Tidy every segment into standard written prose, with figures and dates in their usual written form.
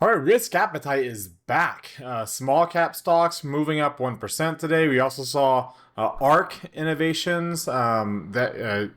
All right, risk appetite is back. Small cap stocks moving up 1% today. We also saw ARK Innovations, a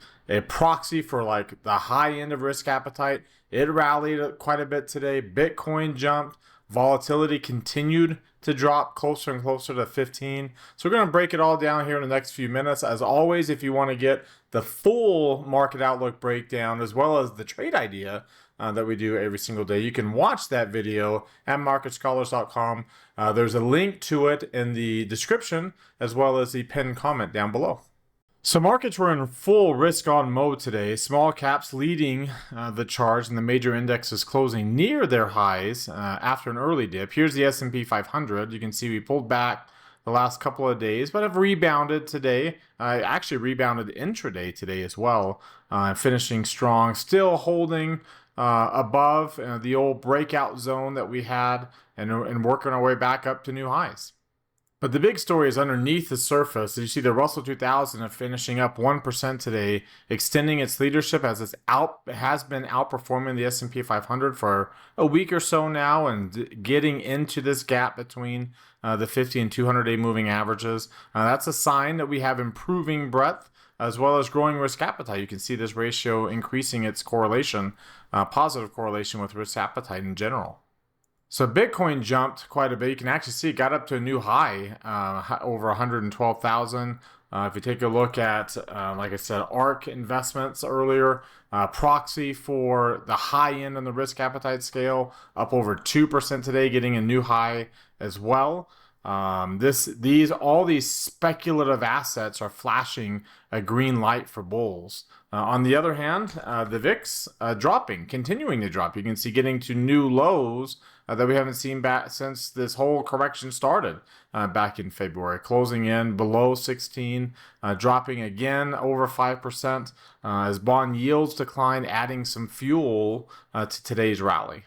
proxy for like the high end of risk appetite. It rallied quite a bit today. Bitcoin jumped. Volatility continued to drop closer and closer to 15. So we're going to break it all down here in the next few minutes. As always, if you want to get the full market outlook breakdown as well as the trade idea that we do every single day, you can watch that video at marketscholars.com. There's a link to it in the description as well as the pinned comment down below. So markets were in full risk-on mode today. Small caps leading the charge, and the major indexes closing near their highs after an early dip. Here's the S&P 500. You can see we pulled back the last couple of days, but have rebounded today. Actually rebounded intraday today as well, finishing strong, still holding above the old breakout zone that we had, and working our way back up to new highs. But the big story is underneath the surface. You see the Russell 2000 finishing up 1% today, extending its leadership as it has been outperforming the S&P 500 for a week or so now, and getting into this gap between the 50 and 200-day moving averages. That's a sign that we have improving breadth as well as growing risk appetite. You can see this ratio increasing its correlation, positive correlation with risk appetite in general. So Bitcoin jumped quite a bit. You can actually see it got up to a new high, over 112,000. If you take a look at, like I said, ARK investments earlier, proxy for the high end on the risk appetite scale, up over 2% today, getting a new high as well. All these speculative assets are flashing a green light for bulls. On the other hand, the VIX continuing to drop. You can see getting to new lows that we haven't seen back since this whole correction started back in February, closing in below 16, dropping again over 5% as bond yields decline, adding some fuel to today's rally.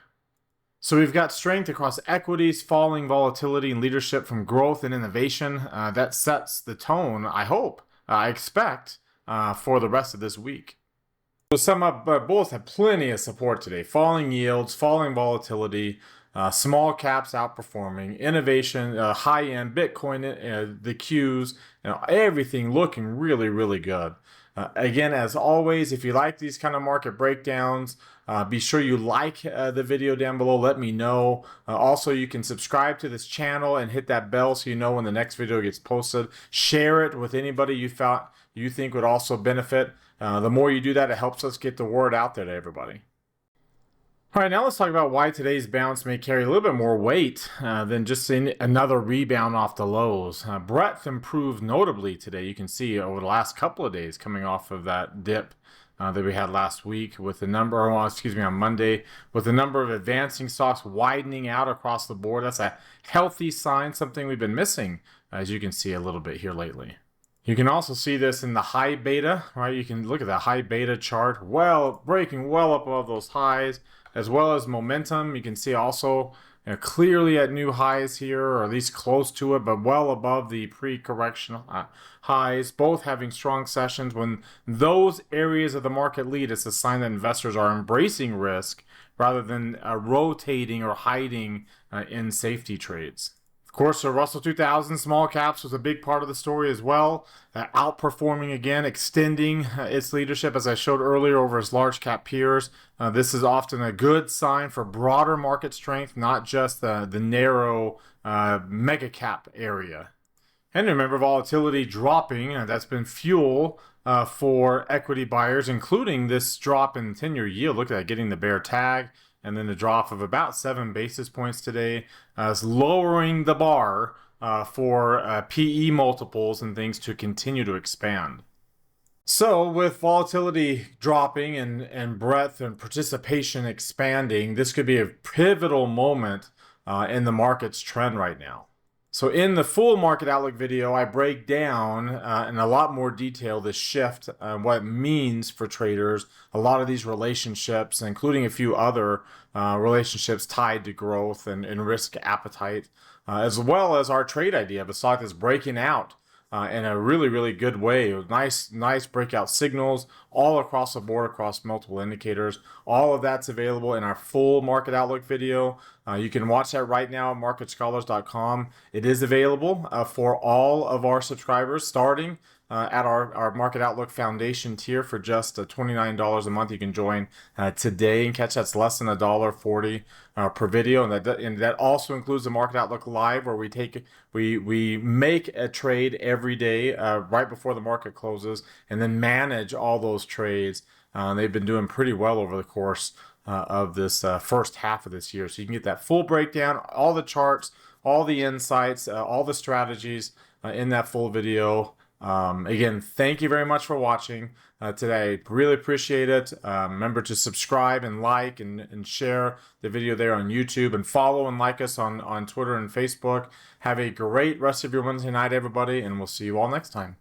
So we've got strength across equities, falling volatility, and leadership from growth and innovation. That sets the tone, I expect, for the rest of this week. To sum up, bulls have plenty of support today. Falling yields, falling volatility, small caps outperforming, innovation, high-end, Bitcoin, the Qs, everything looking really, really good. Again, as always, if you like these kind of market breakdowns, be sure you like the video down below. Let me know. Also, you can subscribe to this channel and hit that bell so you know when the next video gets posted. Share it with anybody you think would also benefit. The more you do that, it helps us get the word out there to everybody. All right, now let's talk about why today's bounce may carry a little bit more weight than just another rebound off the lows. Breadth improved notably today. You can see over the last couple of days coming off of that dip that we had last week with on Monday, with the number of advancing stocks widening out across the board. That's a healthy sign, something we've been missing, as you can see a little bit here lately. You can also see this in the high beta, right? You can look at the high beta chart, breaking well up above those highs, as well as momentum. You can see also clearly at new highs here, or at least close to it, but well above the pre-correction highs, both having strong sessions. When those areas of the market lead, it's a sign that investors are embracing risk rather than rotating or hiding in safety trades. Of course, the Russell 2000 small caps was a big part of the story as well, outperforming again, extending its leadership as I showed earlier over its large cap peers. This is often a good sign for broader market strength, not just the narrow mega cap area. And remember, volatility dropping, that's been fuel for equity buyers, including this drop in 10-year yield. Look at that, getting the bear tag. And then a drop of about 7 basis points today, is lowering the bar for PE multiples and things to continue to expand. So with volatility dropping and breadth and participation expanding, this could be a pivotal moment in the market's trend right now. So in the full market outlook video, I break down in a lot more detail the shift, what it means for traders, a lot of these relationships, including a few other relationships tied to growth and risk appetite, as well as our trade idea of a stock that's breaking out in a really, really good way. Nice breakout signals all across the board, across multiple indicators. All of that's available in our full market outlook video. You can watch that right now at marketscholars.com. It is available for all of our subscribers, starting at our Market Outlook Foundation tier for just $29 a month. You can join today and catch that's less than $1.40 per video, and that also includes the Market Outlook Live, where we make a trade every day right before the market closes, and then manage all those trades. They've been doing pretty well over the course of this first half of this year. So you can get that full breakdown, all the charts, all the insights, all the strategies in that full video. Again, thank you very much for watching today. Really appreciate it. Remember to subscribe and like and share the video there on YouTube, and follow and like us on Twitter and Facebook. Have a great rest of your Wednesday night, everybody, and we'll see you all next time.